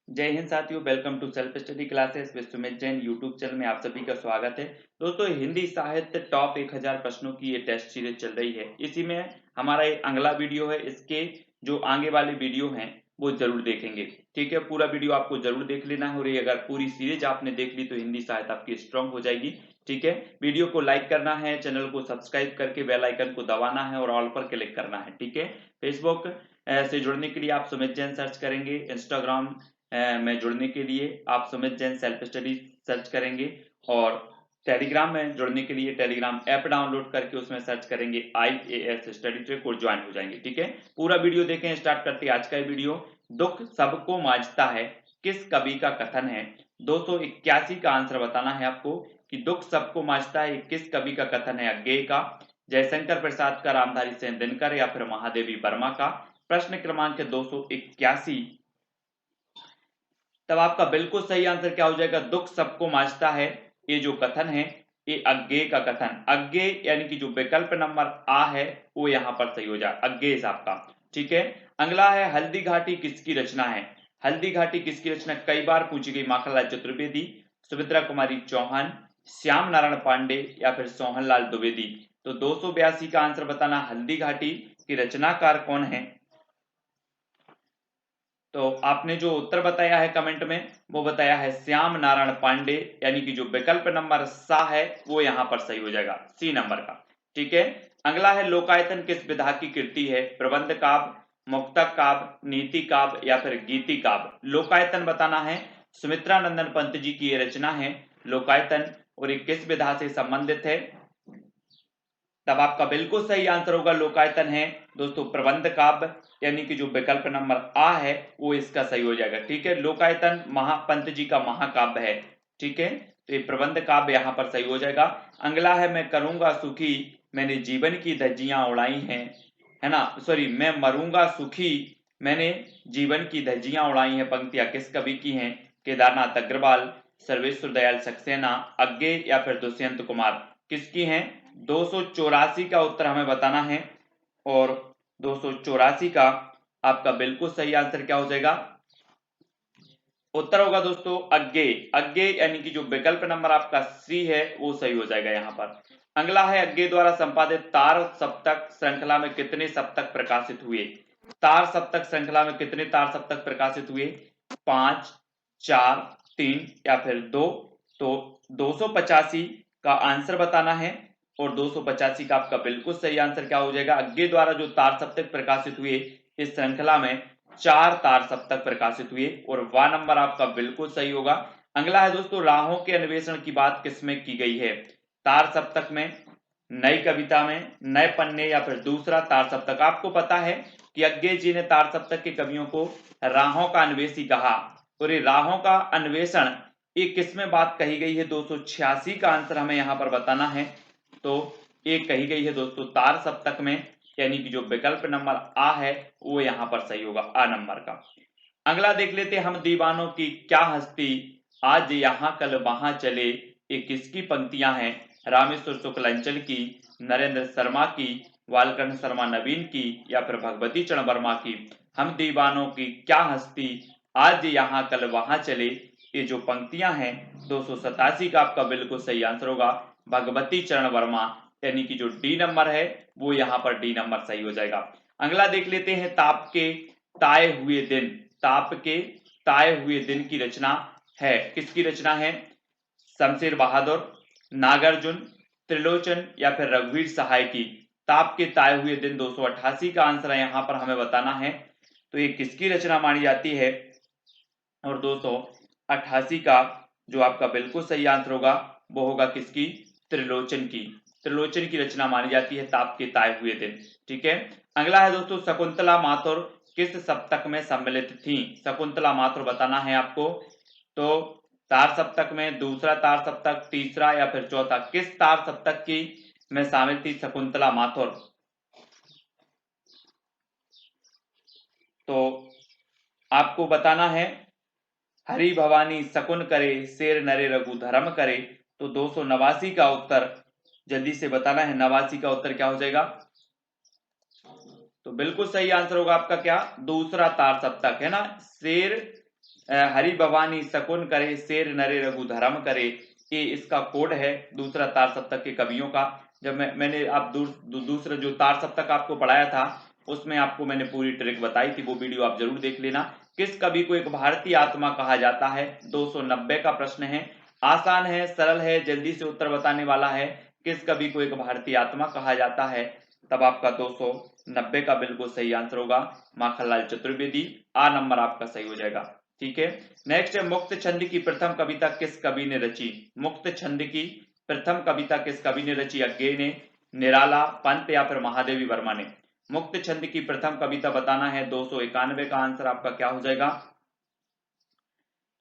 जय हिंद साथियों, welcome to self study classes with Sumit Jain YouTube channel में आप सभी का स्वागत है। दोस्तों, हिंदी साहित्य टॉप 1000 प्रश्नों की ये टेस्ट सीरीज चल रही है। इसी में हमारा ये अगला वीडियो है। इसके जो आगे वाले वीडियो हैं वो जरूर देखेंगे। ठीक है, पूरा वीडियो आपको जरूर देख लेना है और ये अगर पूरी सीरीज आपने देख ली तो हिंदी साहित्य आपकी स्ट्रांग हो जाएगी। ठीक है, वीडियो को लाइक करना है, चैनल को सब्सक्राइब करके बेल आइकन को दबाना है और ऑल पर क्लिक करना है। ठीक है, फेसबुक से जुड़ने के लिए आप सुमित जैन सर्च करेंगे, इंस्टाग्राम में जुड़ने के लिए आप Sumit Jain self study search करेंगे और टेलीग्राम में जुड़ने के लिए टेलीग्राम ऐप डाउनलोड करके उसमें सर्च करेंगे IAS स्टडी ट्रैक और ज्वाइन हो जाएंगे। ठीक है, पूरा वीडियो देखें। स्टार्ट करते हैं आज का वीडियो। दुख सबको मांझता है किस कवि का कथन है? 281 का आंसर बताना है आपको कि दुख सबको मांझता है किस कवि का कथन है। अज्ञेय का, जयशंकर प्रसाद का, रामधारी सिंह दिनकर या फिर महादेवी वर्मा का। प्रश्न क्रमांक 281। तब आपका बिल्कुल सही आंसर क्या हो जाएगा? दुख सबको मांझता है, ये जो कथन है ये अज्ञेय का कथन। अज्ञेय यानी कि जो विकल्प नंबर आ है वो यहां पर सही हो जाए, अज्ञेय आपका। ठीक है, अगला है हल्दी घाटी किसकी रचना है? हल्दी घाटी किसकी रचना कई बार पूछी गई। माखनलाल चतुर्वेदी, सुमित्रा कुमारी चौहान, श्याम नारायण पांडे या फिर सोहनलाल द्विवेदी। तो 282 का आंसर बताना, हल्दी घाटी की रचनाकार कौन है? तो आपने जो उत्तर बताया है कमेंट में वो बताया है श्याम नारायण पांडे, यानी कि जो विकल्प नंबर सा है वो यहां पर सही हो जाएगा, सी नंबर का। ठीक है, अगला है लोकायतन किस विधा की कृति है? प्रबंध काव्य, मुक्तक काव्य, नीति काव्य या फिर गीति काव्य। लोकायतन बताना है, सुमित्रा नंदन पंत जी की ये रचना है लोकायतन, और ये किस विधा से संबंधित है? तब आपका बिल्कुल सही आंसर होगा लोकायतन है दोस्तों प्रबंध काव्य, यानी कि जो विकल्प नंबर आ है वो इसका सही हो जाएगा। ठीक है, लोकायतन महापंत जी का महाकाव्य है। ठीक है, तो ये प्रबंध काव्य यहां पर सही हो जाएगा। अगला है मैं करूंगा सुखी मैंने जीवन की धज्जियां उड़ाई हैं, है ना, सॉरी, मैं मरूंगा सुखी मैंने जीवन की धज्जियां उड़ाई हैं। पंक्तियां किस कवि की हैं? केदारनाथ अग्रवाल, सर्वेश्वर दयाल सक्सेना, अज्ञेय या फिर दुष्यंत कुमार। किसकी हैं? 284 का उत्तर हमें बताना है और 284 का आपका बिल्कुल सही आंसर क्या हो जाएगा? उत्तर होगा दोस्तों अज्ञेय। अज्ञेय यानी कि जो विकल्प नंबर आपका सी है वो सही हो जाएगा यहां पर। अगला है अज्ञेय द्वारा संपादित तार सप्तक श्रृंखला में कितने सप्तक प्रकाशित हुए? तार सप्तक श्रृंखला में कितने तार सप्तक प्रकाशित हुए? 5, 4, 3 या फिर 2। तो 285 का आंसर बताना है और 285 का आपका बिल्कुल सही आंसर क्या हो जाएगा? अज्ञेय द्वारा जो तार सप्तक प्रकाशित हुए इस श्रृंखला में 4 तार सप्तक प्रकाशित हुए और वा नंबर आपका बिल्कुल सही होगा। अगला है दोस्तों राहों के अन्वेषण की बात किसमें की गई है? तार सप्तक में, नई कविता में, नए पन्ने या फिर दूसरा तार सप्तक। आपको पता है कि अज्ञेय जी ने तार सप्तक के कवियों को राहों का अन्वेषी कहा, और ये राहों का अन्वेषण ये किसमें बात कही गई है? 286 का आंसर हमें यहां पर बताना है। तो एक कही गई है दोस्तों तार सप्तक में, यानी कि जो विकल्प नंबर आ है वो यहां पर सही होगा, आ नंबर का। अगला देख लेते हैं, हम दीवानों की क्या हस्ती आज यहां कल वहां चले, ये किसकी पंक्तियां हैं? रामेश्वर शुक्लांचल की, नरेंद्र शर्मा की, वालकर्ण शर्मा नवीन की या फिर भगवती चरण वर्मा की। हम दीवानों की क्या हस्ती आज यहां कल वहां चले, ये जो पंक्तियां हैं 287 का आपका बिल्कुल सही आंसर होगा भगवती चरण वर्मा, यानी कि जो डी नंबर है वो यहां पर डी नंबर सही हो जाएगा। अगला देख लेते हैं ताप के ताए हुए दिन। ताप के ताए हुए दिन की रचना है, किसकी रचना है? शमशेर बहादुर, नागार्जुन, त्रिलोचन या फिर रघुवीर सहाय की। ताप के ताए हुए दिन 288 का आंसर है यहां पर हमें बताना है। तो ये किसकी रचना मानी जाती है? और 288 का जो आपका बिल्कुल सही आंसर होगा वो होगा किसकी? त्रिलोचन की। त्रिलोचन की रचना मानी जाती है ताप के ताए हुए दिन। ठीक है, अगला है दोस्तों शकुंतला माथुर किस सप्तक में सम्मिलित थी? शकुंतला माथुर बताना है आपको। तो तार सप्तक में, दूसरा तार सप्तक, तीसरा या फिर चौथा, किस तार सप्तक की में शामिल थी शकुंतला माथुर? तो आपको बताना है हरि भवानी शकुन करे शेर नरे रघु धर्म करे। तो 289 का उत्तर जल्दी से बताना है, 89 का उत्तर क्या हो जाएगा? तो बिल्कुल सही आंसर होगा आपका क्या? दूसरा तार सप्तक, है ना, शेर हरि भवानी शकुन करे, शेर नरे रघु धर्म करे, ये इसका कोड है दूसरा तार सप्तक के कवियों का। जब मैंने आप दूसरा जो तार सप्तक आपको पढ़ाया था उसमें आपको मैंने पूरी ट्रिक बताई थी, वो वीडियो आप जरूर देख लेना। किस कवि को एक भारतीय आत्मा कहा जाता है? 290 का प्रश्न है, आसान है, सरल है, जल्दी से उत्तर बताने वाला है। किस कवि को एक भारतीय आत्मा कहा जाता है? तब आपका 290 का बिल्कुल सही आंसर होगा माखनलाल चतुर्वेदी। आ नंबर आपका सही हो जाएगा। ठीक है, नेक्स्ट है मुक्त छंद की प्रथम कविता किस कवि ने रची? मुक्त छंद की प्रथम कविता किस कवि ने रची? अज्ञे ने, निराला, पंत या फिर महादेवी वर्मा ने? मुक्त छंद की प्रथम कविता बताना है। 291 का आंसर आपका क्या हो जाएगा?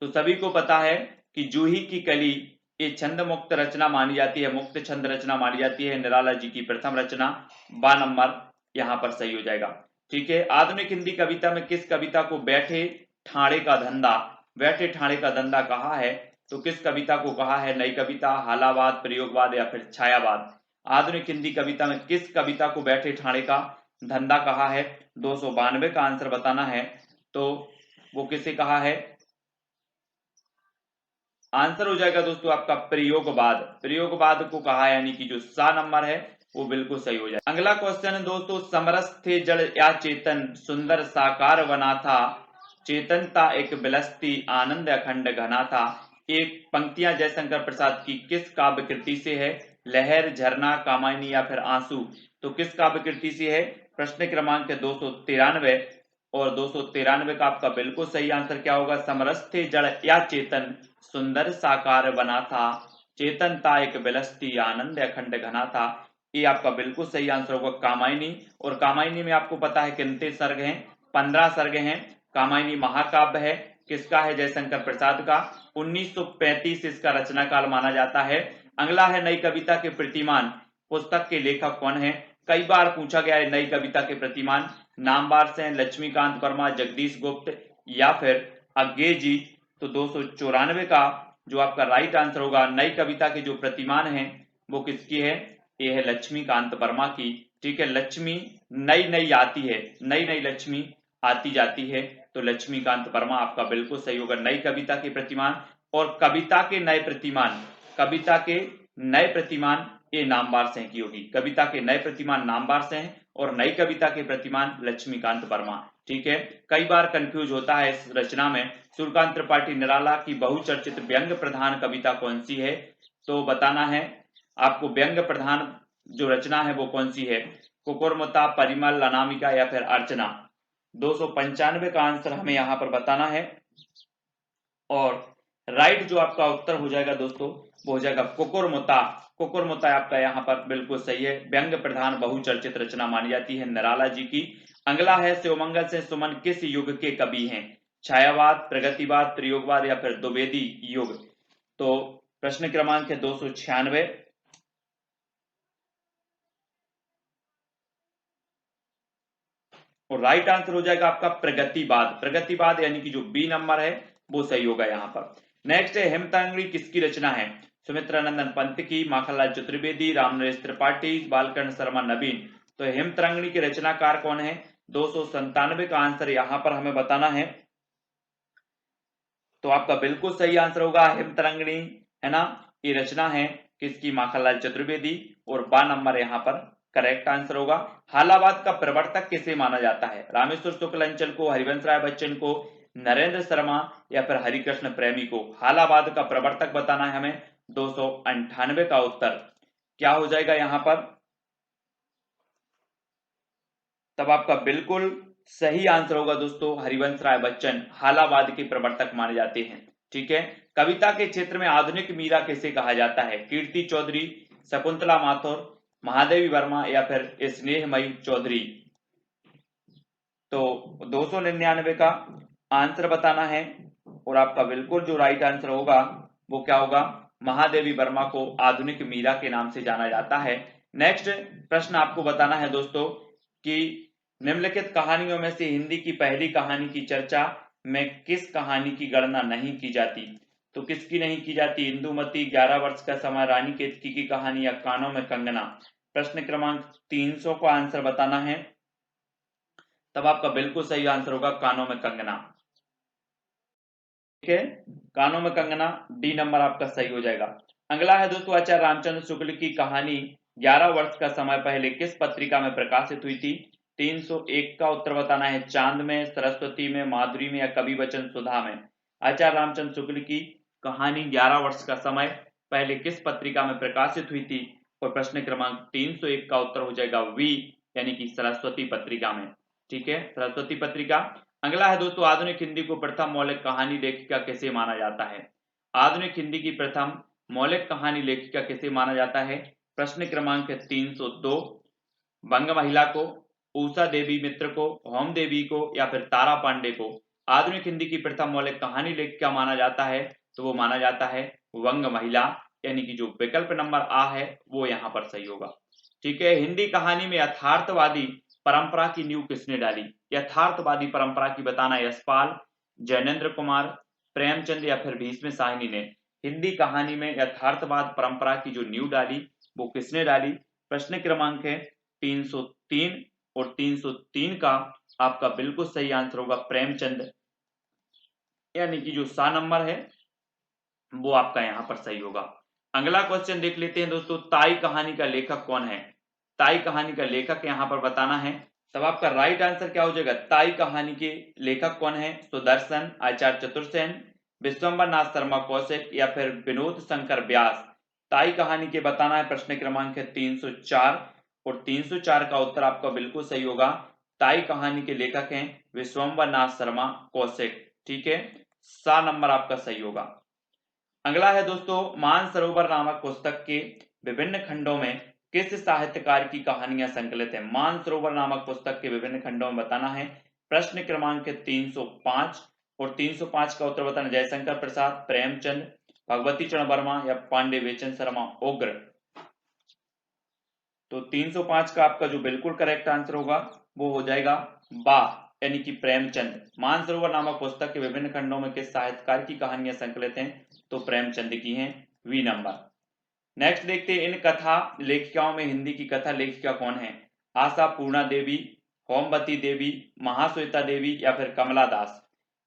तो सभी को पता है कि जूही की कली ये छंद मुक्त रचना मानी जाती है, मुक्त छंद रचना मानी जाती है, निराला जी की प्रथम रचना। 12 नंबर यहां पर सही हो जाएगा। ठीक है, आधुनिक हिंदी कविता में किस कविता को बैठे ठाणे का धंधा, बैठे ठाणे का धंधा कहा है? तो किस कविता को कहा है? नई कविता, हालावाद, प्रयोगवाद या फिर छायावाद? आधुनिक हिंदी कविता में किस कविता को बैठे ठाणे का धंधा कहा है? 292 का आंसर बताना है। तो वो किसे कहा है? आंसर हो जाएगा दोस्तों आपका प्रयोगवाद, प्रयोगवाद को कहा, यानी कि जो सा नंबर है वो बिल्कुल सही हो जाएगा। अगला क्वेश्चन है दोस्तों, समरस थे जड़ या चेतन, सुंदर साकार बना था, चेतनता एक बिलसती आनंद अखंड घना था। एक पंक्तियां जयशंकर प्रसाद की किस काव्य कृति से है? लहर, झरना, कामायनी या फिर आंसू? तो किस काव्य कृति से है? प्रश्न क्रमांक 293 और 293 का आपका बिल्कुल सही आंसर क्या होगा? समरस थे जड़ या चेतन, सुंदर साकार बना था, चेतनता एक बिलसती आनंद अखंड घना था। ये आपका बिल्कुल सही आंसर होगा कामायनी। और कामायनी में आपको पता है कितने सर्ग हैं? 15 सर्ग हैं। कामायनी महाकाव्य है, किसका है? जयशंकर प्रसाद का। 1935 इसका रचना काल माना जाता है। अगला है नई कविता के प्रतिमान पुस्तक के लेखक कौन है? कई बार पूछा गया है नई कविता के प्रतिमान। नामवार से लक्ष्मीकांत वर्मा, जगदीश गुप्त या फिर अज्ञे जी? तो 294 का जो आपका राइट आंसर होगा, नई कविता के जो प्रतिमान है वो किसकी है? ये है लक्ष्मीकांत वर्मा की। ठीक है, लक्ष्मी नई नई आती है, नई नई लक्ष्मी आती जाती है, तो लक्ष्मीकांत वर्मा आपका बिल्कुल सही होगा। नई कविता के प्रतिमान और कविता के नए प्रतिमान, कविता के नए प्रतिमान ये नामवार से की होगी। कविता के नए प्रतिमान नामवार से हैं और नई कविता के प्रतिमान लक्ष्मीकांत वर्मा। ठीक है, कई बार कंफ्यूज होता है इस रचना में। सूर्यकांत त्रिपाठी निराला की बहुचर्चित व्यंग प्रधान कविता कौन सी है? तो बताना है आपको व्यंग प्रधान जो रचना है वो कौन सी है? कुकुरमुत्ता, परिमल, अनामिका या फिर अर्चना? 295 का आंसर हमें यहाँ पर बताना है। और राइट जो आपका उत्तर हो जाएगा दोस्तों वो हो जाएगा कुकुरमुत्ता। कुकुरमुत्ता आपका यहाँ पर बिल्कुल सही है, व्यंग प्रधान बहुचर्चित रचना मानी जाती है निराला जी की। अगला है शिवमंगल से सुमन किस युग के कवि हैं? छायावाद, प्रगतिवाद, प्रयोगवाद या फिर द्विवेदी युग? तो प्रश्न क्रमांक है 296 और राइट आंसर हो जाएगा आपका प्रगतिवाद। प्रगतिवाद यानी कि जो बी नंबर है वो सही होगा यहाँ पर। नेक्स्ट है हेमतांगड़ी किसकी रचना है? सुमित्रानंदन पंत की, माखनलाल चतुर्वेदी, रामनरेश त्रिपाठी, बालकर्ण शर्मा नवीन? तो हेमतांगड़ी के रचनाकार कौन है? 297 का आंसर यहाँ पर हमें बताना है। तो आपका बिल्कुल सही आंसर होगा हेमतांगड़ी, है ना? ये रचना है किसकी? माखनलाल चतुर्वेदी। और 12 नंबर यहाँ पर करेक्ट आंसर होगा। हालावाद का प्रवर्तक किसे माना जाता है? रामेश्वर शुक्ल अंचल को, हरिवंश राय बच्चन को, नरेंद्र शर्मा या फिर हरिकृष्ण प्रेमी को? हालावाद का प्रवर्तक बताना है हमें। 298 का उत्तर क्या हो जाएगा यहाँ पर? तब आपका बिल्कुल सही आंसर होगा दोस्तों हरिवंश राय बच्चन हालावाद के प्रवर्तक माने जाते हैं। ठीक है, कविता के क्षेत्र में आधुनिक मीरा किसे कहा जाता है? कीर्ति चौधरी, शकुंतला माथुर, महादेवी वर्मा या फिर स्नेहमयी चौधरी? तो 299 का आंसर बताना है और आपका बिल्कुल जो राइट आंसर होगा वो क्या होगा? महादेवी वर्मा को आधुनिक मीरा के नाम से जाना जाता है। नेक्स्ट प्रश्न आपको बताना है दोस्तों कि निम्नलिखित कहानियों में से हिंदी की पहली कहानी की चर्चा में किस कहानी की गणना नहीं की जाती? तो किसकी नहीं की जाती? इंदुमती, 11 वर्ष का समय, रानी केतकी की कहानी या कानों में कंगना? प्रश्न क्रमांक 300 को आंसर बताना है। तब आपका बिल्कुल सही आंसर होगा कानों में कंगना। है, कानों में कंगना, डी नंबर आपका सही हो जाएगा। अगला है दोस्तों, आचार्य रामचंद्र शुक्ल की कहानी 11 वर्ष का समय पहले किस पत्रिका में प्रकाशित हुई थी? 301 का उत्तर बताना है, चांद में, सरस्वती में, माधुरी में या कवि वचन सुधा में। आचार्य रामचंद्र शुक्ल की कहानी 11 वर्ष का समय पहले किस पत्रिका में प्रकाशित हुई थी? और प्रश्न क्रमांक 301 का उत्तर हो जाएगा वी, यानी कि सरस्वती पत्रिका में। ठीक है, सरस्वती पत्रिका। अगला है दोस्तों, आधुनिक हिंदी को प्रथम मौलिक कहानी लेखिका किसे माना जाता है? आधुनिक हिंदी की प्रथम मौलिक कहानी लेखिका किसे माना जाता है? प्रश्न क्रमांक 302, बंग महिला को, उषा देवी मित्र को, होम देवी को या फिर तारा पांडे को आधुनिक हिंदी की प्रथम मौलिक कहानी लेखिका माना जाता है? तो वो माना जाता है वंग महिला, यानी कि जो विकल्प नंबर आ है वो यहाँ पर सही होगा। ठीक है, हिंदी कहानी में यथार्थवादी परंपरा की नींव किसने डाली? यथार्थवादी परंपरा की बताना, यशपाल, जैनेन्द्र कुमार, प्रेमचंद या फिर भीष्म साहनी ने हिंदी कहानी में यथार्थवाद परंपरा की जो नींव डाली वो किसने डाली? प्रश्न क्रमांक है 303 और 303 का आपका बिल्कुल सही आंसर होगा प्रेमचंद, यानी कि जो सा नंबर है वो आपका यहाँ पर सही होगा। अगला क्वेश्चन देख लेते हैं दोस्तों, ताई कहानी का लेखक कौन है? ताई कहानी का लेखक यहाँ पर बताना है। तब आपका राइट आंसर क्या हो जाएगा? ताई कहानी के लेखक कौन है? सुदर्शन, आचार्य चतुर्सेन, विश्वम्बर नाथ शर्मा कौशिक या फिर विनोद शंकर व्यास। ताई कहानी के बताना है, प्रश्न क्रमांक है 304 और 304 का उत्तर आपका बिल्कुल सही होगा। ताई कहानी के लेखक हैं विश्वम्बर नाथ शर्मा कौशिक। ठीक है, सा नंबर आपका सही होगा। अगला है दोस्तों, मानसरोवर नामक पुस्तक के विभिन्न खंडों में किस साहित्यकार की कहानियां संकलित है? मानसरोवर नामक पुस्तक के विभिन्न खंडों में बताना है। प्रश्न क्रमांक 305 और 305 का उत्तर बताना, जयशंकर प्रसाद, प्रेमचंद, भगवती चरण वर्मा या पांडे वेचन शर्मा उग्र। तो 305 का आपका जो बिल्कुल करेक्ट आंसर होगा वो हो जाएगा बा, यानी कि प्रेमचंद। मानसरोवर नामक पुस्तक के विभिन्न खंडों में किस साहित्यकार की कहानियां संकलित हैं? तो प्रेमचंद की हैं, वी नंबर। नेक्स्ट देखते हैं, इन कथा लेखिकाओं में हिंदी की कथा लेखिका कौन है? आशा पूर्णा देवी, होमवती देवी, महाश्वेता देवी या फिर कमला दास।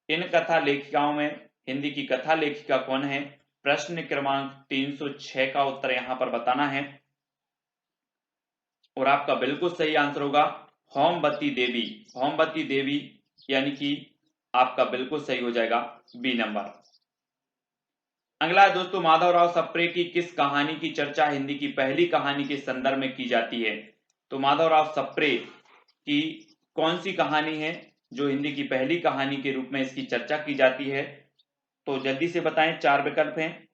इन कथा लेखिकाओं में हिंदी की कथा लेखिका कौन है? प्रश्न क्रमांक 306 का उत्तर यहाँ पर बताना है और आपका बिल्कुल सही आंसर होगा होमवती देवी। होमवती देवी, यानी कि आपका बिल्कुल सही हो जाएगा बी नंबर। अगला है दोस्तों, माधवराव सप्रे की किस कहानी की चर्चा हिंदी की पहली कहानी के संदर्भ में की जाती है? तो माधवराव सप्रे की कौन सी कहानी है जो हिंदी की पहली कहानी के रूप में इसकी चर्चा की जाती है? तो जल्दी से बताएं, 4 विकल्प हैं।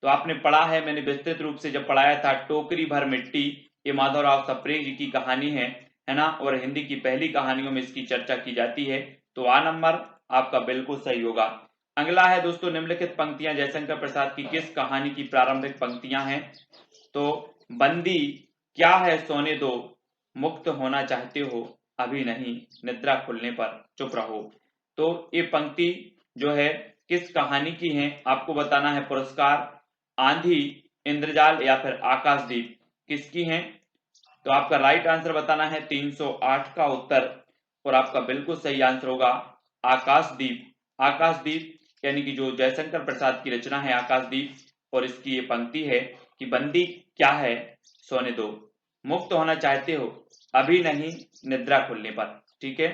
तो आपने पढ़ा है, मैंने विस्तृत रूप से जब पढ़ाया था, टोकरी भर मिट्टी, ये माधवराव सप्रे जी की कहानी है ना, और हिंदी की पहली कहानियों में इसकी चर्चा की जाती है। तो आ नंबर आपका बिल्कुल सही होगा। अगला है दोस्तों, निम्नलिखित पंक्तियां जयशंकर प्रसाद की किस कहानी की प्रारंभिक पंक्तियां हैं? तो बंदी क्या है सोने दो, मुक्त होना चाहते हो अभी नहीं, निद्रा खुलने पर चुप रहो। तो ये पंक्ति जो है किस कहानी की है आपको बताना है। पुरस्कार, आंधी, इंद्रजाल या फिर आकाशदीप, किसकी है? तो आपका राइट आंसर बताना है 308 का उत्तर, और आपका बिल्कुल सही आंसर होगा आकाशदीप। आकाशदीप, यानी कि जो जयशंकर प्रसाद की रचना है आकाशदीप, और इसकी ये पंक्ति है कि बंदी क्या है सोने दो, मुक्त होना चाहते हो अभी नहीं, निद्रा खुलने पर। ठीक है,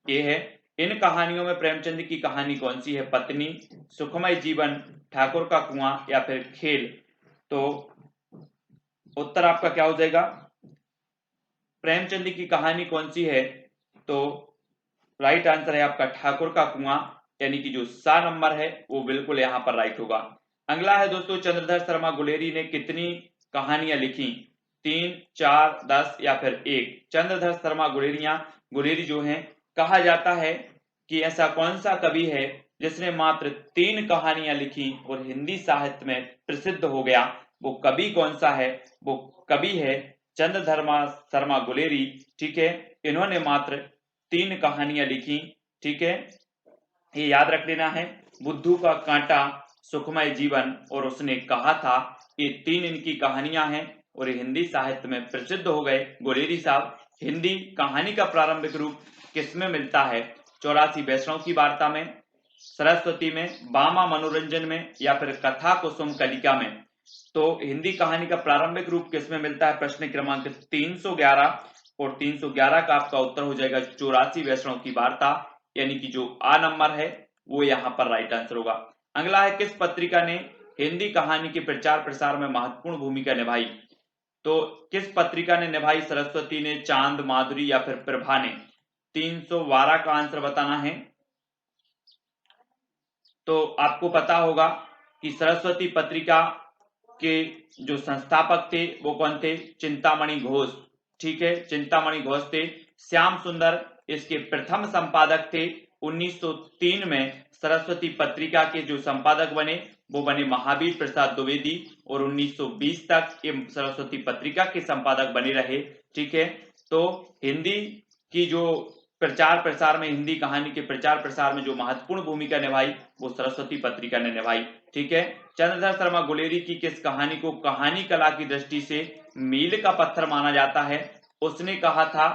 ये है। इन कहानियों में प्रेमचंद की कहानी कौन सी है? पत्नी, सुखमय जीवन, ठाकुर का कुआं या फिर खेल। तो उत्तर आपका क्या हो जाएगा? प्रेमचंद की कहानी कौन सी है? तो राइट आंसर है आपका ठाकुर का कुआं, यानी कि जो सा नंबर है वो बिल्कुल यहां पर राइट होगा। अगला है दोस्तों, चंद्रधर शर्मा गुलेरी ने कितनी कहानियां लिखी? 3, 4, 10 या फिर 1। चंद्रधर शर्मा गुलेरी जो हैं, कहा जाता है कि ऐसा कौन सा कवि है जिसने मात्र 3 कहानियां लिखी और हिंदी साहित्य में प्रसिद्ध हो गया? वो कवि कौन सा है? वो कवि है चंद्रधर शर्मा गुलेरी। ठीक है, इन्होंने मात्र 3 कहानियां लिखी। ठीक है, ये याद रख लेना है, बुद्धू का कांटा, सुखमय जीवन और उसने कहा था, ये 3 इनकी कहानियां हैं और ये हिंदी साहित्य में प्रसिद्ध हो गए। गुलेरी साहब, हिंदी कहानी का प्रारंभिक रूप किसमें मिलता है? 84 वैष्णव की वार्ता में, सरस्वती में, बामा मनोरंजन में, या फिर कथा कुसुम कलिका में। तो हिंदी कहानी का प्रारंभिक रूप किसमें मिलता है? प्रश्न क्रमांक 311, और 311 का आपका उत्तर हो जाएगा 84 वैष्णव की वार्ता, यानी कि जो आ नंबर है वो यहाँ पर राइट आंसर होगा। अगला है, किस पत्रिका ने हिंदी कहानी के प्रचार प्रसार में महत्वपूर्ण भूमिका निभाई? तो किस पत्रिका ने निभाई? सरस्वती ने, चांद, माधुरी, या फिर प्रभा ने? 312 का आंसर बताना है। तो आपको पता होगा कि सरस्वती पत्रिका के जो संस्थापक थे वो कौन थे? चिंतामणि घोष। ठीक है, चिंतामणि घोष थे। श्याम सुंदर इसके प्रथम संपादक थे। 1903 में सरस्वती पत्रिका के जो संपादक बने वो बने महावीर प्रसाद द्विवेदी, और 1920 तक ये सरस्वती पत्रिका के संपादक बने रहे। ठीक है, तो हिंदी की जो प्रचार प्रसार में, हिंदी कहानी के प्रचार प्रसार में जो महत्वपूर्ण भूमिका निभाई वो सरस्वती पत्रिका ने निभाई। ठीक है, चंद्रधर शर्मा गुलेरी की किस कहानी को कहानी कला की दृष्टि से मील का पत्थर माना जाता है? उसने कहा था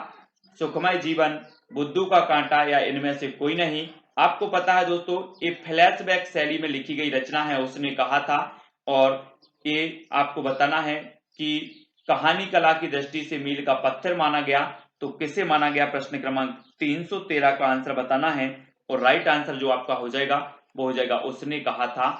सुखमय जीवन, बुद्धू का कांटा, या इनमें से कोई नहीं। आपको पता है दोस्तों, ये फ्लैशबैक शैली में लिखी गई रचना है, उसने कहा था। और ये आपको बताना है कि कहानी कला की दृष्टि से मील का पत्थर माना गया, तो किसे माना गया? प्रश्न क्रमांक 313 का आंसर बताना है, और राइट आंसर जो आपका हो जाएगा वो हो जाएगा उसने कहा था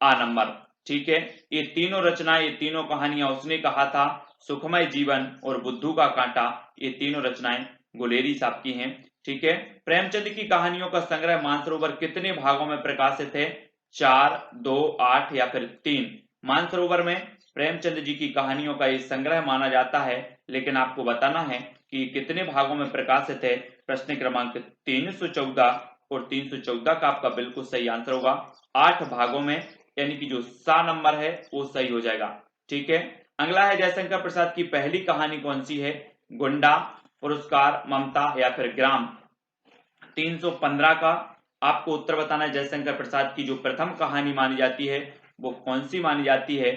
आ नंबर। ठीक है, ये तीनों रचनाएं, ये तीनों कहानियां उसने कहा था, सुखमय जीवन और बुद्धू का कांटा, ये तीनों रचनाएं गुलेरी साहब की हैं। ठीक है, प्रेमचंद की कहानियों का संग्रह मानसरोवर कितने भागों में प्रकाशित है? 4, 2, 8, या फिर 3? मानसरोवर में प्रेमचंद जी की कहानियों का ये संग्रह माना जाता है, लेकिन आपको बताना है कि कितने भागों में प्रकाशित है। प्रश्न क्रमांक 314, और 314 का आपका बिल्कुल सही आंसर होगा 8 भागों में, यानी कि जो सा नंबर है वो सही हो जाएगा। ठीक है, अगला है, जयशंकर प्रसाद की पहली कहानी कौन सी है? गुंडा, पुरस्कार, ममता, या फिर ग्राम? 315 का आपको उत्तर बताना है। जयशंकर प्रसाद की जो प्रथम कहानी मानी जाती है वो कौन सी मानी जाती है?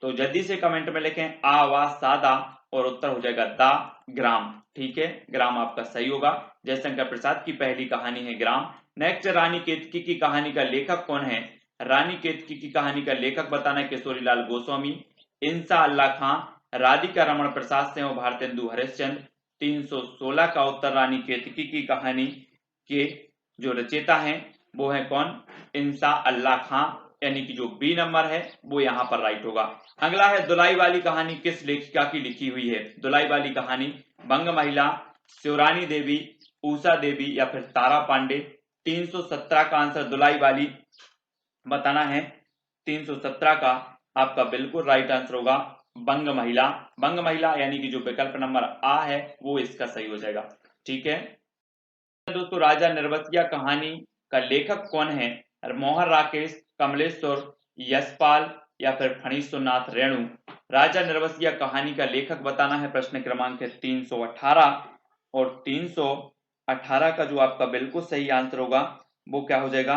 तो जल्दी से कमेंट में लिखें आ, वा, सादा, और उत्तर हो जाएगा दा ग्राम। ठीक है, ग्राम आपका सही होगा। जयशंकर प्रसाद की पहली कहानी है ग्राम। नेक्स्ट, रानी केतकी की कहानी का लेखक कौन है? रानी केतकी की कहानी का लेखक बताना है किशोरीलाल गोस्वामी, इंसा अल्लाह खां, राधिका रमण प्रसाद सिंह, भारतेंदु हरिश्चंद्र। 316 का उत्तर रानी केतकी की कहानी के जो रचयिता हैं वो है कौन? इंसा अल्लाह खां, यानी कि जो बी नंबर है वो यहाँ पर राइट होगा। अगला है, दुलाई वाली कहानी किस लेखिका की लिखी हुई है? दुलाई वाली कहानी बंग महिला, शिवरानी देवी, उषा देवी, या फिर तारा पांडे? 317 का आंसर दुलाई वाली बताना है। 317 का आपका बिल्कुल राइट आंसर होगा बंग महिला। बंग महिला यानी कि जो विकल्प नंबर आ है वो इसका सही हो जाएगा। ठीक है दोस्तों, राजा निर्वसिया कहानी का लेखक कौन है? मोहन राकेश, कमलेश्वर, यशपाल, या फिर फणीश्वरनाथ रेणु? राजा निर्वसिया कहानी का लेखक बताना है। प्रश्न क्रमांक है 318, और 318 का जो आपका बिल्कुल सही आंसर होगा वो क्या हो जाएगा?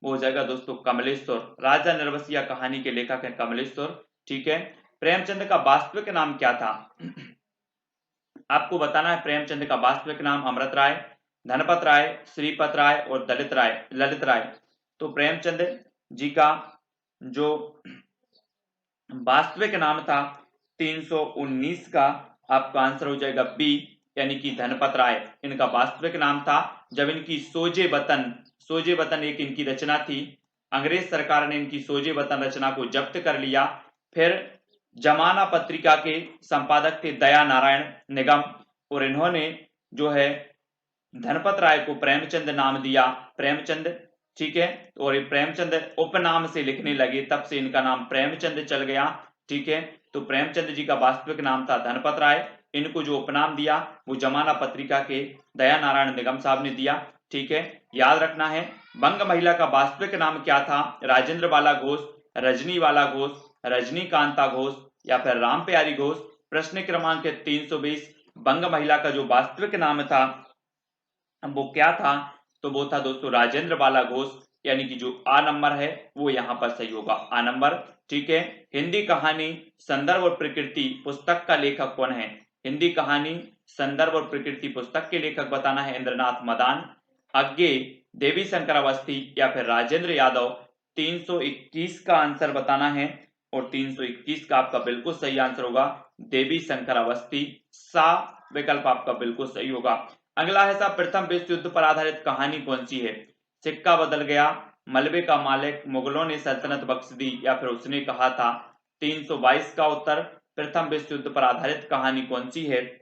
वो हो जाएगा दोस्तों कमलेश्वर। राजा निर्वसिया कहानी के लेखक है कमलेश्वर। ठीक है, प्रेमचंद का वास्तविक नाम क्या था? आपको बताना है प्रेमचंद का वास्तविक नाम अमृत राय, धनपत राय, श्रीपत राय, और ललित राय। तो प्रेमचंद जी का जो वास्तविक नाम था 319 का आपका आंसर हो जाएगा बी, यानी कि धनपत राय इनका वास्तविक नाम था। जब इनकी सोजे वतन एक इनकी रचना थी, अंग्रेज सरकार ने इनकी सोजे वतन रचना को जब्त कर लिया। फिर जमाना पत्रिका के संपादक थे दया नारायण निगम, और इन्होंने जो है धनपत राय को प्रेमचंद नाम दिया, प्रेमचंद। ठीक है, और ये प्रेमचंद उपनाम से लिखने लगे, तब से इनका नाम प्रेमचंद चल गया। ठीक है, तो प्रेमचंद जी का वास्तविक नाम था धनपत राय, इनको जो उपनाम दिया वो जमाना पत्रिका के दया नारायण निगम साहब ने दिया। ठीक है, याद रखना है बंग महिला का वास्तविक नाम क्या था? राजेंद्र बाला घोष, रजनी वाला घोष, रजनीकांता घोष, या फिर राम प्यारी घोष? प्रश्न क्रमांक 320, बंग महिला का जो वास्तविक नाम था वो क्या था? तो वो था दोस्तों राजेंद्र बाला घोष, यानी कि जो आ नंबर है वो यहाँ पर सही होगा, आ नंबर। ठीक है, हिंदी कहानी संदर्भ और प्रकृति पुस्तक का लेखक कौन है? हिंदी कहानी संदर्भ और प्रकृति पुस्तक के लेखक बताना है इंद्रनाथ मदान, अज्ञे, देवी शंकर अवस्थी या फिर राजेंद्र यादव। 321 का आंसर बताना है और 321 का आपका बिल्कुल सही आंसर होगा देवी शंकर अवस्थी। सा विकल्प आपका बिल्कुल सही होगा। अगला है साहब, प्रथम विश्व युद्ध पर आधारित कहानी कौन सी है? सिक्का बदल गया, मलबे का मालिक, मुगलों ने सल्तनत बख्श दी या फिर उसने कहा था। 322 का उत्तर, प्रथम विश्व युद्ध पर आधारित कहानी कौन सी है?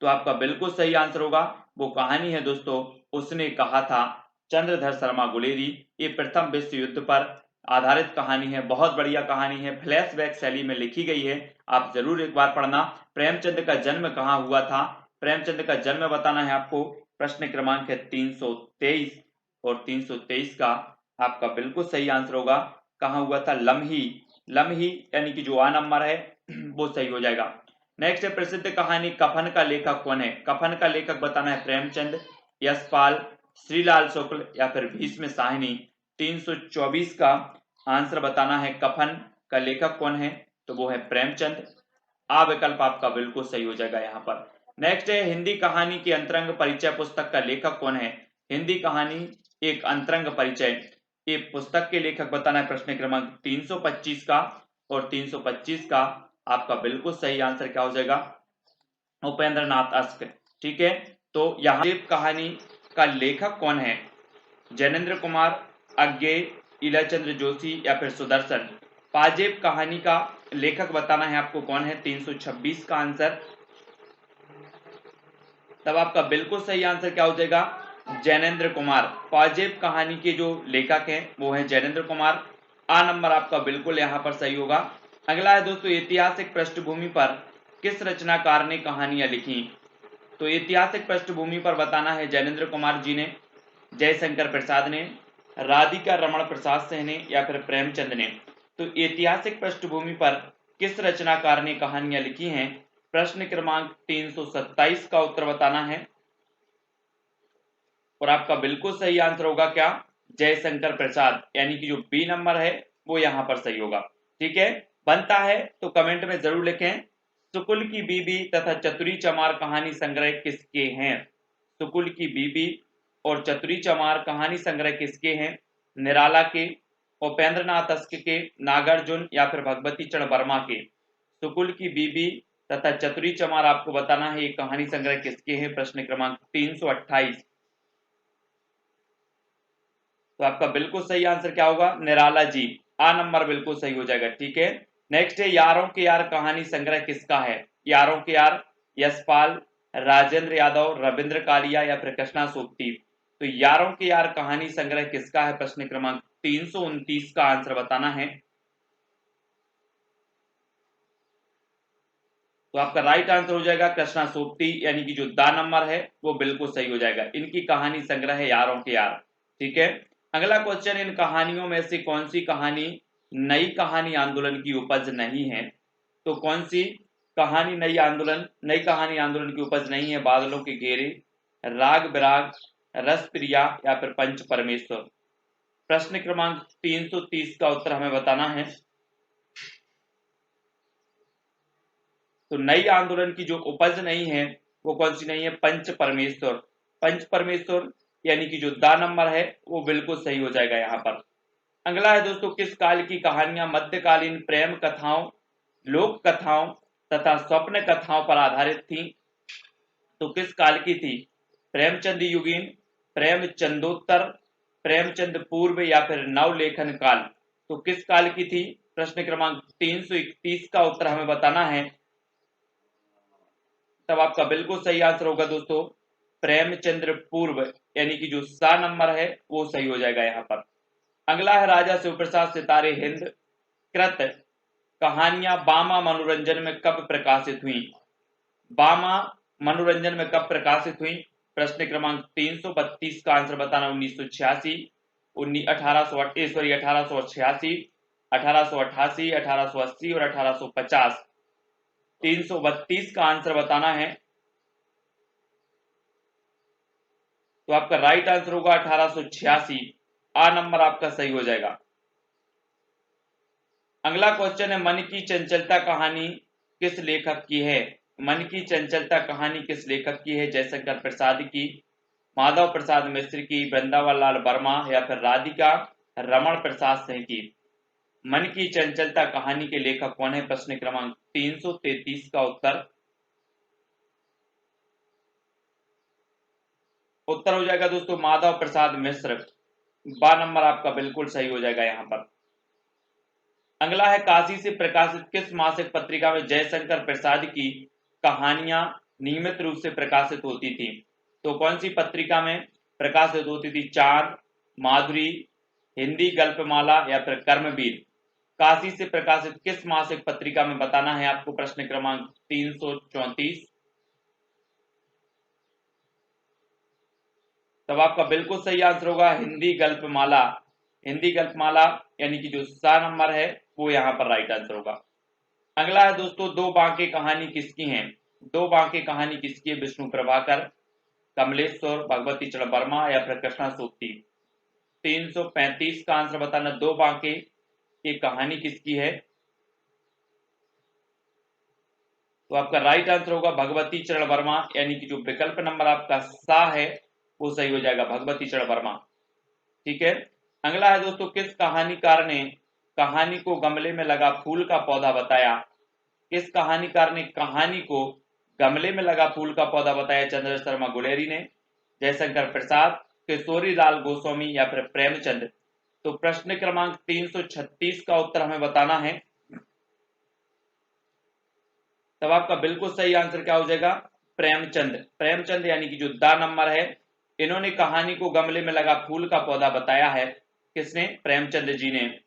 तो आपका बिल्कुल सही आंसर होगा, वो कहानी है दोस्तों उसने कहा था, चंद्रधर शर्मा गुलेरी। ये प्रथम विश्व युद्ध पर आधारित कहानी है, बहुत बढ़िया कहानी है, फ्लैशबैक शैली में लिखी गई है, आप जरूर एक बार पढ़ना। प्रेमचंद का जन्म कहाँ हुआ था? प्रेमचंद का जन्म बताना है आपको। प्रश्न क्रमांक है 323 और 323 का आपका बिल्कुल सही आंसर होगा, कहाँ हुआ था? लम्ही। लम्ही यानी कि जो आ नंबर है वो सही हो जाएगा। नेक्स्ट है, प्रसिद्ध कहानी कफन का लेखक कौन है? कफन का लेखक बताना है प्रेमचंद, यशपाल, श्रीलाल शुक्ल या फिर भीष्म साहनी। 324 का आंसर बताना है कफन का लेखक कौन है? तो वो है प्रेमचंद। आ विकल्प आपका बिल्कुल सही हो जाएगा यहाँ पर। नेक्स्ट है, हिंदी कहानी की अंतरंग परिचय पुस्तक का लेखक कौन है? हिंदी कहानी एक अंतरंग परिचय, ये पुस्तक के लेखक बताना है। प्रश्न क्रमांक 325 का और 325 का आपका बिल्कुल सही आंसर क्या हो जाएगा? उपेंद्र नाथ अश्क। ठीक है, तो यहाँ कहानी का लेखक कौन है? जैनेन्द्र कुमार, अज्ञेय, इलाचंद्र जोशी या फिर सुदर्शन। पाजेब कहानी का लेखक बताना है आपको कौन है? 326 का आंसर, तब आपका बिल्कुल सही आंसर क्या हो जाएगा? जैनेन्द्र कुमार। पाजेब कहानी के जो लेखक हैं वो है जैनेन्द्र कुमार। आ नंबर आपका बिल्कुल यहाँ पर सही होगा। अगला है दोस्तों, ऐतिहासिक पृष्ठभूमि पर किस रचनाकार ने कहानियां लिखी? तो ऐतिहासिक पृष्ठभूमि पर बताना है जैनेन्द्र कुमार जी ने, जयशंकर प्रसाद ने, राधिका रमण प्रसाद सिंह ने या फिर प्रेमचंद ने। तो ऐतिहासिक पृष्ठभूमि पर किस रचनाकार ने कहानियां लिखी हैं? प्रश्न क्रमांक 327 का उत्तर बताना है और आपका बिल्कुल सही आंसर होगा क्या? जयशंकर प्रसाद, यानी कि जो बी नंबर है वो यहां पर सही होगा। ठीक है, बनता है तो कमेंट में जरूर लिखें। सुकुल की बीबी तथा चतुरी चमार कहानी संग्रह किसके हैं? सुकुल की बीबी और चतुरी चमार कहानी संग्रह किसके हैं? निराला के, उपेंद्र नाथ अश्क के, नागार्जुन या फिर भगवती चरण वर्मा के। सुकुल की बीबी तथा चतुरी चमार आपको बताना है ये कहानी संग्रह किसके हैं। प्रश्न क्रमांक 328, तो आपका बिल्कुल सही आंसर क्या होगा? निराला जी। आ नंबर बिल्कुल सही हो जाएगा। ठीक है, नेक्स्ट है, यारों के यार कहानी संग्रह किसका है? यारों के यार, यशपाल, राजेंद्र यादव, रविंद्र कालिया या फिर कृष्णा सोबती। तो यारों के यार कहानी संग्रह किसका है? प्रश्न क्रमांक 329 का आंसर बताना है। तो आपका राइट आंसर हो जाएगा कृष्णा सोबती, यानी कि जो दा नंबर है वो बिल्कुल सही हो जाएगा। इनकी कहानी संग्रह है यारों के यार। ठीक है, अगला क्वेश्चन, इन कहानियों में से कौन सी कहानी नई कहानी आंदोलन की उपज नहीं है? तो कौन सी कहानी नई कहानी आंदोलन की उपज नहीं है? बादलों के घेरे, राग बिराग, रस प्रिया या फिर पंच परमेश्वर। प्रश्न क्रमांक 330 का उत्तर हमें बताना है। तो नई आंदोलन की जो उपज नहीं है वो कौन सी नहीं है? पंच परमेश्वर। पंच परमेश्वर यानी कि जो दा नंबर है वो बिल्कुल सही हो जाएगा यहाँ पर। अगला है दोस्तों, किस काल की कहानियां मध्यकालीन प्रेम कथाओं, लोक कथाओं तथा स्वप्न कथाओं पर आधारित थी? तो किस काल की थी? प्रेमचंद युगीन, प्रेमचंदोत्तर, प्रेमचंद पूर्व या फिर नवलेखन काल। तो किस काल की थी? प्रश्न क्रमांक 331 का उत्तर हमें बताना है, तब आपका बिल्कुल सही आंसर होगा दोस्तों प्रेमचंद्र पूर्व, यानी कि जो सा नंबर है वो सही हो जाएगा यहाँ पर। अगला है, राजा शिवप्रसाद सितारे हिंद कृत कहानियां बामा मनोरंजन में कब प्रकाशित हुई? बामा मनोरंजन में कब प्रकाशित हुई? प्रश्न क्रमांक 332 का आंसर बताना। 1986, 1888, 1888, 1880 और 1850। 332 का आंसर बताना है, तो आपका राइट आंसर होगा 1886। आ नंबर आपका सही हो जाएगा। अगला क्वेश्चन है, मन की चंचलता कहानी किस लेखक की है? मन की चंचलता कहानी किस लेखक की है? जयशंकर प्रसाद की, माधव प्रसाद मिश्र की, वृंदावन लाल वर्मा या फिर राधिका रमण प्रसाद सिंह की। मन की चंचलता कहानी के लेखक कौन है? प्रश्न क्रमांक 333 का उत्तर हो जाएगा दोस्तों माधव प्रसाद मिश्र। बा नंबर आपका बिल्कुल सही हो जाएगा यहाँ पर। अगला है काशी से प्रकाशित किस मासिक पत्रिका में जयशंकर प्रसाद की कहानियां नियमित रूप से प्रकाशित होती थी? तो कौन सी पत्रिका में प्रकाशित होती थी? चांद, माधुरी, हिंदी गल्पमाला या फिर कर्मवीर। काशी से प्रकाशित किस मासिक पत्रिका में बताना है आपको। प्रश्न क्रमांक 334। तब आपका बिल्कुल सही आंसर होगा हिंदी गल्पमाला। हिंदी गल्पमाला यानी कि जो सा नंबर है वो यहाँ पर राइट आंसर होगा। अगला है दोस्तों दो बांके कहानी किसकी है? दो बांके कहानी किसकी है? विष्णु प्रभाकर, कमलेश्वर, भगवती चरण वर्मा या फिर कृष्णा सोबती। 335 का आंसर बताना। दो बांके ये कहानी किसकी है? तो आपका राइट आंसर होगा भगवती चरण वर्मा, यानी कि जो विकल्प नंबर आपका सा है वो सही हो जाएगा, भगवती चरण वर्मा। ठीक है। अगला है दोस्तों किस कहानीकार ने कहानी को गमले में लगा फूल का पौधा बताया? किस कहानीकार ने कहानी को गमले में लगा फूल का पौधा बताया? चंद्र शर्मा गुलेरी ने, जयशंकर प्रसाद, किशोरी लाल गोस्वामी या फिर प्रेमचंद। तो प्रश्न क्रमांक 336 का उत्तर हमें बताना है। तब आपका बिल्कुल सही आंसर क्या हो जाएगा? प्रेमचंद। प्रेमचंद यानी कि जो दा नंबर है, इन्होंने कहानी को गमले में लगा फूल का पौधा बताया है। किसने? प्रेमचंद जी ने।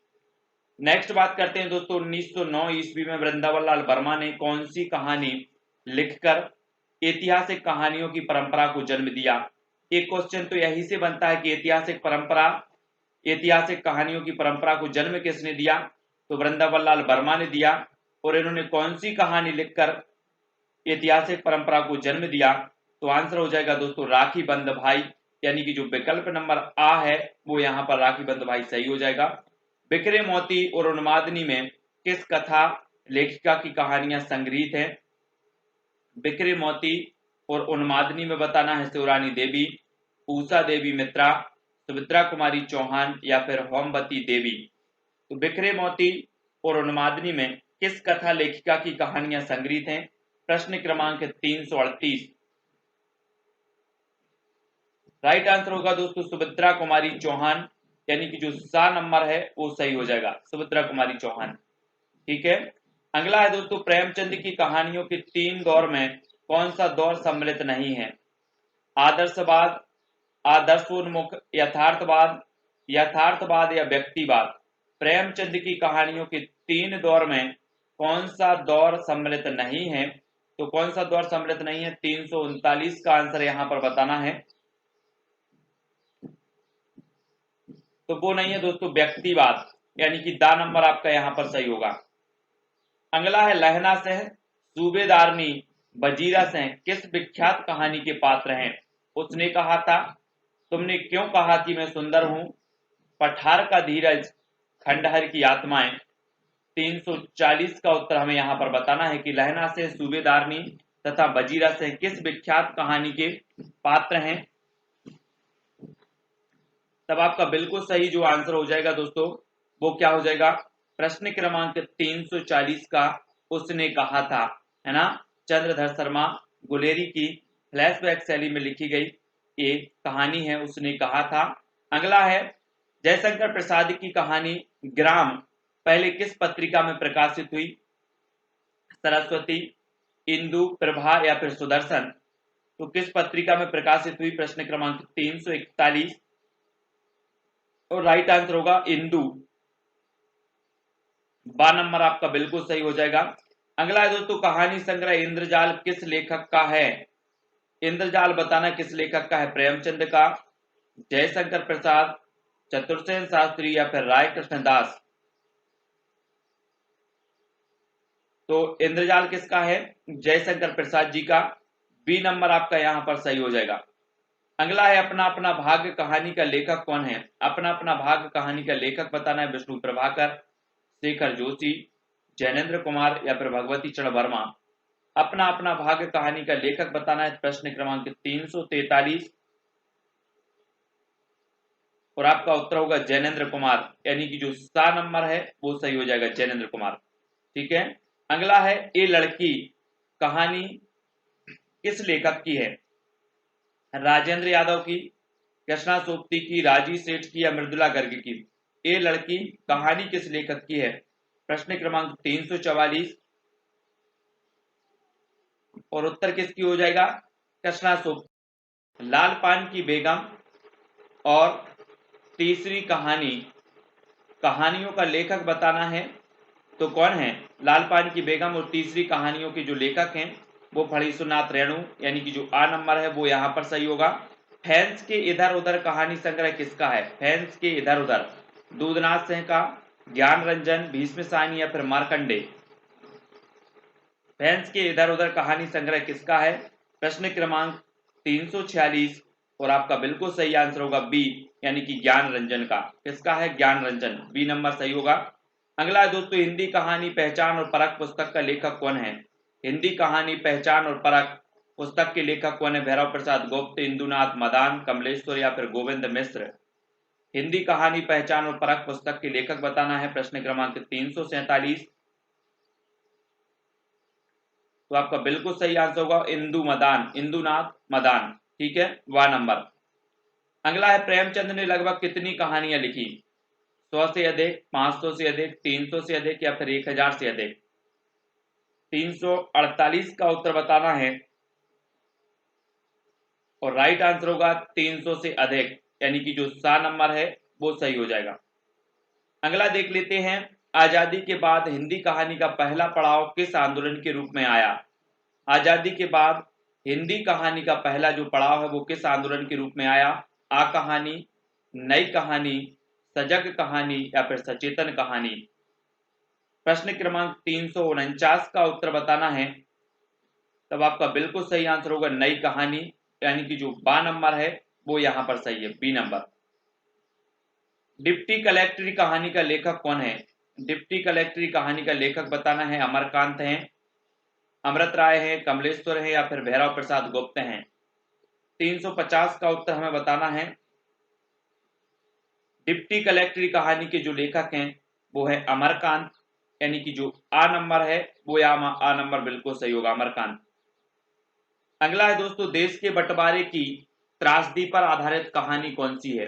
नेक्स्ट बात करते हैं दोस्तों 1909 ईस्वी में वृंदावन लाल वर्मा ने कौन सी कहानी लिखकर ऐतिहासिक कहानियों की परंपरा को जन्म दिया? एक क्वेश्चन तो यही से बनता है कि ऐतिहासिक कहानियों की परंपरा को जन्म किसने दिया? तो वृंदावन लाल वर्मा ने दिया। और इन्होंने कौन सी कहानी लिखकर ऐतिहासिक परंपरा को जन्म दिया? तो आंसर हो जाएगा दोस्तों राखी बंद भाई, यानी कि जो विकल्प नंबर आ है वो यहाँ पर राखी बंद भाई सही हो जाएगा। बिखरे मोती और उन्मादनी में किस कथा लेखिका की कहानियां संग्रहित हैं? बिखरे मोती और उन्मादनी में बताना है शिवरानी देवी, उषा देवी मित्रा, सुमित्रा कुमारी चौहान या फिर होमवती देवी। तो बिखरे मोती और उन्मादनी में किस कथा लेखिका की कहानियां संग्रहित हैं? प्रश्न क्रमांक 338। राइट आंसर होगा दोस्तों सुमित्रा कुमारी चौहान, यानी कि जो सा नंबर है वो सही हो जाएगा, सुमित्रा कुमारी चौहान। ठीक है। अगला है दोस्तों प्रेमचंद की कहानियों के 3 दौर में कौन सा दौर सम्मिलित नहीं है? आदर्शवाद, आदर्शोन्मुख, यथार्थवाद, यथार्थवाद या व्यक्तिवाद। प्रेमचंद की कहानियों के 3 दौर में कौन सा दौर सम्मिलित नहीं है? तो कौन सा दौर सम्मिलित नहीं है? 339 का आंसर यहां पर बताना है। तो वो नहीं है दोस्तों व्यक्तिवाद, यानी कि दा नंबर आपका यहां पर सही होगा। अगला है लहना सिंह, सूबेदारनी, वजीरा सिंह किस विख्यात कहानी के पात्र हैं? उसने कहा था, तुमने क्यों कहा कि मैं सुंदर हूं, पठार का धीरज, खंडहर की आत्माएं। 340 का उत्तर हमें यहां पर बताना है कि लहना सिंह, सूबेदारनी तथा वजीरा सिंह किस विख्यात कहानी के पात्र हैं। तब आपका बिल्कुल सही जो आंसर हो जाएगा दोस्तों वो क्या हो जाएगा? प्रश्न क्रमांक 340 का उसने कहा था, है ना। चंद्रधर शर्मा गुलेरी की फ्लैशबैक शैली में लिखी गई एक कहानी है, उसने कहा था। अगला है जयशंकर प्रसाद की कहानी ग्राम पहले किस पत्रिका में प्रकाशित हुई? सरस्वती, इंदु, प्रभा या फिर सुदर्शन। तो किस पत्रिका में प्रकाशित हुई? प्रश्न क्रमांक 341 और राइट आंसर होगा इंदु। बा नंबर आपका बिल्कुल सही हो जाएगा। अगला है दोस्तों कहानी संग्रह इंद्रजाल किस लेखक का है? इंद्रजाल बताना किस लेखक का है? प्रेमचंद का, जयशंकर प्रसाद, चतुर्सेन शास्त्री या फिर राय कृष्णदास। तो इंद्रजाल किसका है? जयशंकर प्रसाद जी का। बी नंबर आपका यहां पर सही हो जाएगा। अगला है अपना अपना भाग्य कहानी का लेखक कौन है? अपना अपना भाग्य कहानी का लेखक बताना है विष्णु प्रभाकर, शेखर जोशी, जैनेन्द्र कुमार या फिर भगवती चरण वर्मा। अपना अपना भाग्य कहानी का लेखक बताना है प्रश्न क्रमांक 343। और आपका उत्तर होगा जैनेन्द्र कुमार, यानी कि जो सा नंबर है वो सही हो जाएगा, जैनेन्द्र कुमार। ठीक है, अगला है ये लड़की कहानी किस लेखक की है? राजेंद्र यादव की, कृष्णा सोबती की, राजी सेठ की या मृदुला गर्ग की? ये लड़की कहानी किस लेखक की है? प्रश्न क्रमांक 344 और उत्तर किसकी हो जाएगा? कृष्णा सोबती। लाल पान की बेगम और तीसरी कहानी, कहानियों का लेखक बताना है तो कौन है? लाल पान की बेगम और तीसरी कहानियों के जो लेखक हैं वो फणीसुनाथ रेणु, यानी कि जो आ नंबर है वो यहां पर सही होगा। फैंस के इधर उधर कहानी संग्रह किसका है? फैंस के इधर उधर, दूधनाथ सिंह का, ज्ञान रंजन, भीष्म साहनी या फिर मार्कंडे? फैंस के इधर उधर कहानी संग्रह किसका है? प्रश्न क्रमांक 346 और आपका बिल्कुल सही आंसर होगा बी, यानी कि ज्ञान रंजन का। किसका है? ज्ञान रंजन, बी नंबर सही होगा। अगला है दोस्तों, हिंदी कहानी पहचान और परख पुस्तक का लेखक कौन है? हिंदी कहानी पहचान और परख पुस्तक के लेखक कौन है? भैरव प्रसाद गुप्त, इंदुनाथ मदान, कमलेश्वर या फिर गोविंद मिश्र? हिंदी कहानी पहचान और परख पुस्तक के लेखक बताना है। प्रश्न क्रमांक 347 तो आपका बिल्कुल सही आंसर होगा इंदु मदान, इंदुनाथ मदान। ठीक है, वाह नंबर। अगला है, प्रेमचंद ने लगभग कितनी कहानियां लिखी? 100 से अधिक, 500 से अधिक, 300 से अधिक या फिर 1000 से अधिक? 348 का उत्तर बताना है और राइट आंसर होगा 300 से अधिक, यानी कि जो सा नंबर है वो सही हो जाएगा। अगला देख लेते हैं, आजादी के बाद हिंदी कहानी का पहला पड़ाव किस आंदोलन के रूप में आया? आजादी के बाद हिंदी कहानी का पहला जो पड़ाव है वो किस आंदोलन के रूप में आया? आ कहानी, नई कहानी, सजग कहानी या फिर सचेतन कहानी? प्रश्न क्रमांक 349 का उत्तर बताना है, तब आपका बिल्कुल सही आंसर होगा नई कहानी, यानी कि जो बा नंबर है वो यहां पर सही है, बी नंबर। डिप्टी कलेक्टरी कहानी का लेखक कौन है? डिप्टी कलेक्टरी कहानी का लेखक बताना है, अमरकांत हैं, अमृत राय हैं, कमलेश्वर हैं या फिर भैरव प्रसाद गुप्त हैं? 350 का उत्तर हमें बताना है, डिप्टी कलेक्टरी कहानी के जो लेखक हैं वो है अमरकांत, यानी कि जो आ नंबर है वो यहाँ आ नंबर बिल्कुल सही होगा, अमरकांत। अगला है दोस्तों, देश के बंटवारे की त्रासदी पर आधारित कहानी कौन सी है?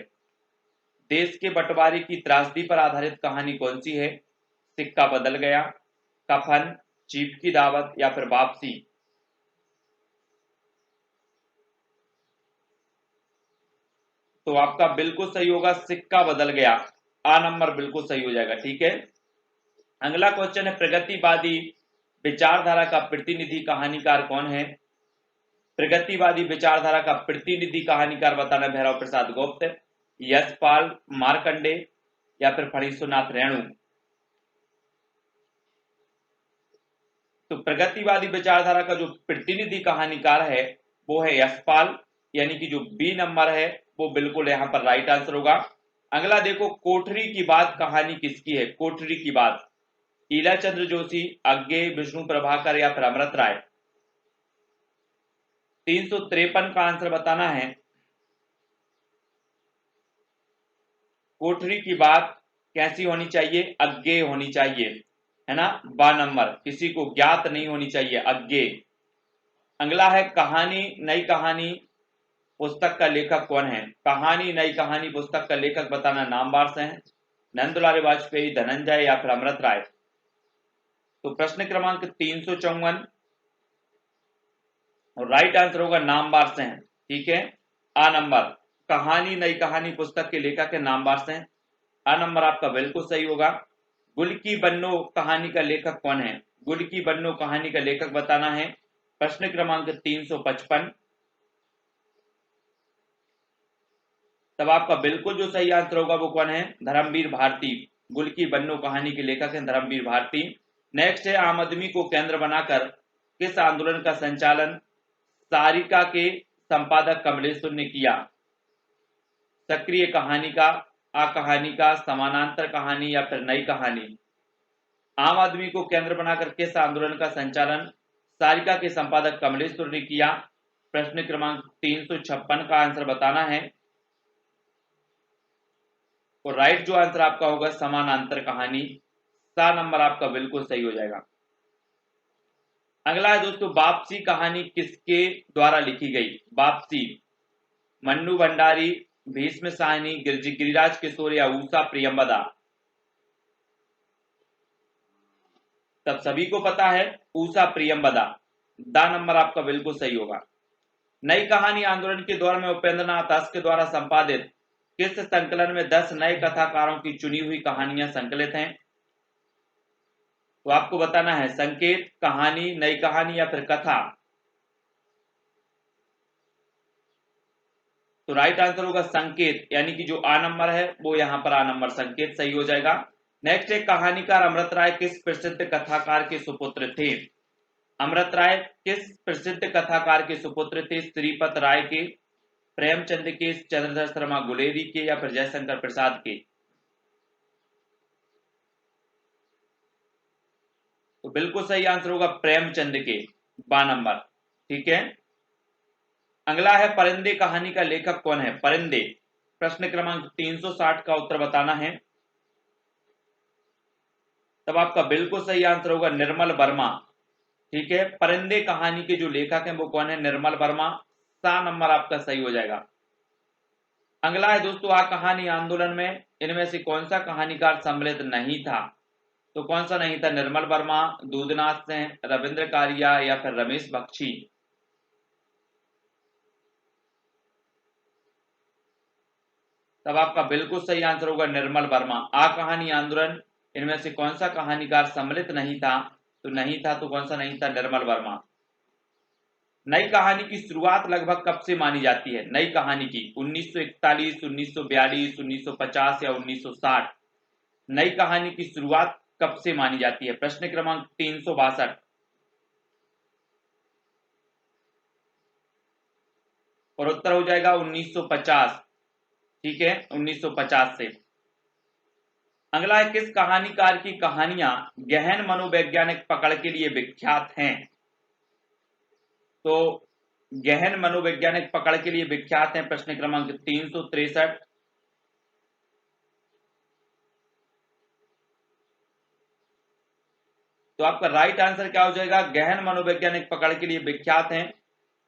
देश के बंटवारे की त्रासदी पर आधारित कहानी कौन सी है? सिक्का बदल गया, कफन, चीफ की दावत या फिर वापसी? तो आपका बिल्कुल सही होगा सिक्का बदल गया, आ नंबर बिल्कुल सही हो जाएगा। ठीक है, अगला क्वेश्चन है, प्रगतिवादी विचारधारा का प्रतिनिधि कहानीकार कौन है? प्रगतिवादी विचारधारा का प्रतिनिधि कहानीकार बताना, भैरव प्रसाद गुप्त, यशपाल, मार्कंडे या फिर फणीसुनाथ रेणु? तो प्रगतिवादी विचारधारा का जो प्रतिनिधि कहानीकार है वो है यशपाल, यानी कि जो बी नंबर है वो बिल्कुल यहां पर राइट आंसर होगा। अगला देखो, कोठरी की बात कहानी किसकी है? कोठरी की बात, ईला चंद्र जोशी, अज्ञे, विष्णु प्रभाकर या फिर अमृत राय? 353 का आंसर बताना है, कोठरी की बात कैसी होनी चाहिए? अज्ञेय होनी चाहिए, है ना, बा नंबर, किसी को ज्ञात नहीं होनी चाहिए, अज्ञेय। अगला है, कहानी नई कहानी पुस्तक का लेखक कौन है? कहानी नई कहानी पुस्तक का लेखक बताना, नामवार से हैं, नंदलाल वाजपेयी, धनंजय या फिर अमृत राय? तो प्रश्न क्रमांक 354 और राइट आंसर होगा नामवार से हैं। ठीक है, आ नंबर, कहानी नई कहानी पुस्तक के लेखक है नामवार से हैं, आ नंबर आपका बिल्कुल सही होगा। गुल की बन्नो कहानी का लेखक कौन है? गुल की बन्नो कहानी का लेखक बताना है। प्रश्न क्रमांक 355, तब आपका बिल्कुल जो सही आंसर होगा वो कौन है? धर्मवीर भारती, गुल की बन्नो कहानी के लेखक हैं धर्मवीर भारती। नेक्स्ट है, आम आदमी को केंद्र बनाकर किस आंदोलन का संचालन सारिका के संपादक कमलेश्वर ने किया? सक्रिय कहानी का, आ कहानी का, समानांतर कहानी या फिर नई कहानी? आम आदमी को केंद्र बनाकर किस आंदोलन का संचालन सारिका के संपादक कमलेश्वर ने किया? प्रश्न क्रमांक 356 का आंसर बताना है। और राइट जो आंसर आपका होगा समानांतर कहानी, सा नंबर आपका बिल्कुल सही हो जाएगा। अगला है दोस्तों, वापसी कहानी किसके द्वारा लिखी गई? वापसी, मन्नू भंडारी, भीष्म साहनी, गिरिराज किशोर या उषा प्रियंवदा? तब सभी को पता है उषा प्रियंवदा, दा नंबर आपका बिल्कुल सही होगा। नई कहानी आंदोलन के दौर में उपेंद्रनाथ दास के द्वारा संपादित किस संकलन में 10 नए कथाकारों की चुनी हुई कहानियां संकलित हैं? तो आपको बताना है संकेत, कहानी, नई कहानी या फिर कथा। तो राइट आंसर होगा संकेत, यानी कि जो आ नंबर है वो यहाँ पर आ नंबर संकेत सही हो जाएगा। नेक्स्ट है, कहानीकार अमृत राय किस प्रसिद्ध कथाकार के सुपुत्र थे? अमृत राय किस प्रसिद्ध कथाकार के सुपुत्र थे? श्रीपत राय के, प्रेमचंद के, चंद्रधर शर्मा गुलेरी के या फिर जयशंकर प्रसाद के? तो बिल्कुल सही आंसर होगा प्रेमचंद के, बा नंबर। ठीक है, अगला है परिंदे कहानी का लेखक कौन है? परिंदे, प्रश्न क्रमांक 360 का उत्तर बताना है। तब आपका बिल्कुल सही आंसर होगा निर्मल वर्मा। ठीक है, परिंदे कहानी के जो लेखक हैं वो कौन है? निर्मल वर्मा, सा नंबर आपका सही हो जाएगा। अगला है दोस्तों, आ कहानी आंदोलन में इनमें से कौन सा कहानीकार सम्मिलित नहीं था? तो कौन सा नहीं था? निर्मल वर्मा, दूधनाथ सिंह, रविंद्र कारिया या फिर रमेश बख्शी? तब आपका बिल्कुल सही आंसर होगा निर्मल वर्मा। आ कहानी आंदोलन इनमें से कौन सा कहानीकार सम्मिलित नहीं था? तो नहीं था, तो कौन सा नहीं था? निर्मल वर्मा। नई कहानी की शुरुआत लगभग कब से मानी जाती है? नई कहानी की 1941, 1942, 1950 या 1960? नई कहानी की शुरुआत कब से मानी जाती है? प्रश्न क्रमांक 362। और उत्तर हो जाएगा 1950। ठीक है, 1950 से। अगला है, किस कहानीकार की कहानियां गहन मनोवैज्ञानिक पकड़ के लिए विख्यात हैं? तो गहन मनोवैज्ञानिक पकड़ के लिए विख्यात हैं, प्रश्न क्रमांक 363। तो आपका राइट आंसर क्या हो जाएगा? गहन मनोवैज्ञानिक पकड़ के लिए विख्यात हैं,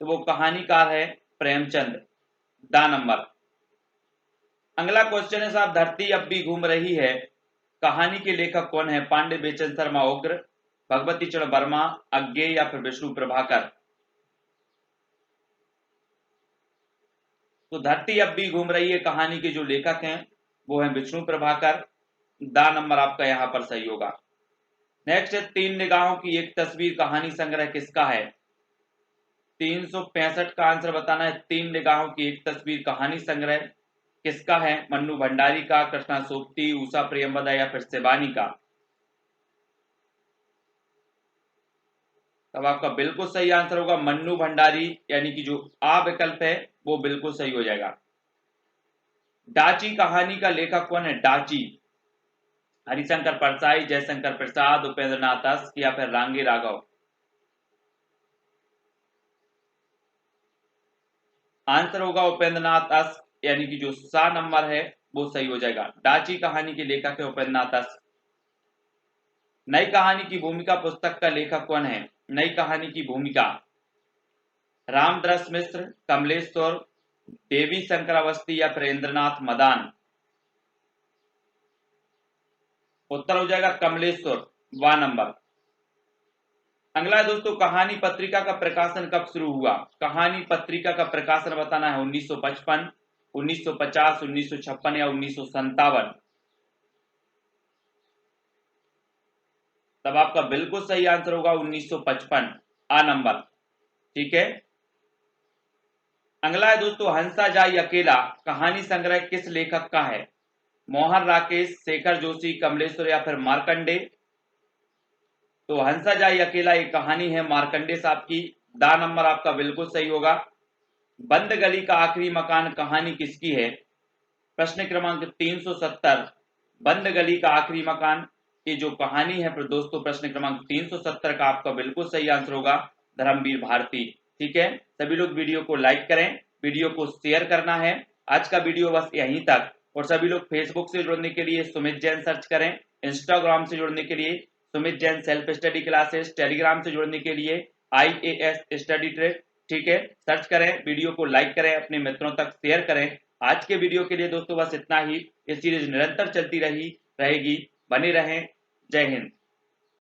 तो वो कहानीकार है प्रेमचंद, दा नंबर। अगला क्वेश्चन है साहब, धरती अब भी घूम रही है कहानी के लेखक कौन है? पांडे बेचन शर्मा उग्र, भगवती चरण वर्मा, अज्ञे या फिर विष्णु प्रभाकर? तो धरती अब भी घूम रही है कहानी के जो लेखक हैं वो है विष्णु प्रभाकर, दा नंबर आपका यहां पर सही होगा। नेक्स्ट है, 3 निगाहों की एक तस्वीर कहानी संग्रह किसका है? 365 का आंसर बताना है। 3 निगाहों की एक तस्वीर कहानी संग्रह किसका है? मन्नू भंडारी का, कृष्णा सोपती, उषा प्रियंवदा या फिर शिवानी का? तब आपका बिल्कुल सही आंसर होगा मन्नू भंडारी, यानी कि जो आ विकल्प है वो बिल्कुल सही हो जाएगा। डाची कहानी का लेखक कौन है? डाची, हरिशंकर परसाई, जयशंकर प्रसाद, उपेंद्रनाथ दास या फिर रांगे राघव? आंसर होगा उपेंद्रनाथ दास, यानी कि जो सा नंबर है वो सही हो जाएगा। डाची कहानी के लेखक है उपेंद्रनाथ दास। नई कहानी की भूमिका पुस्तक का लेखक कौन है? नई कहानी की भूमिका, रामदरस मिश्र, कमलेश्वर, देवी शंकर अवस्थी या फिर इंद्रनाथ मदान? उत्तर हो जाएगा कमलेश्वर, वा नंबर। अगला है दोस्तों, कहानी पत्रिका का प्रकाशन कब शुरू हुआ? कहानी पत्रिका का प्रकाशन बताना है 1955, 1950, 1956 या 1957? तब आपका बिल्कुल सही आंसर होगा 1955, आ नंबर। ठीक है, अगला है दोस्तों, हंसा जाई अकेला कहानी संग्रह किस लेखक का है? मोहन राकेश, शेखर जोशी, कमलेश्वर या फिर मार्कंडे? तो हंसा जाई अकेला एक कहानी है मार्कंडे साहब की, दा नंबर आपका बिल्कुल सही होगा। बंद गली का आखिरी मकान कहानी किसकी है? प्रश्न क्रमांक 370, बंद गली का आखिरी मकान की जो कहानी है पर दोस्तों, प्रश्न क्रमांक 370 का आपका बिल्कुल सही आंसर होगा धर्मवीर भारती। ठीक है, सभी लोग वीडियो को लाइक करें, वीडियो को शेयर करना है। आज का वीडियो बस यहीं तक। और सभी लोग फेसबुक से जुड़ने के लिए सुमित जैन सर्च करें, इंस्टाग्राम से जुड़ने के लिए Sumit Jain self study classes, Telegram से जुड़ने के लिए IAS स्टडी ट्रैक, ठीक है, सर्च करें, वीडियो को लाइक करें, अपने मित्रों तक शेयर करें। आज के वीडियो के लिए दोस्तों बस इतना ही। ये सीरीज निरंतर चलती रहेगी, बने रहें। जय हिंद।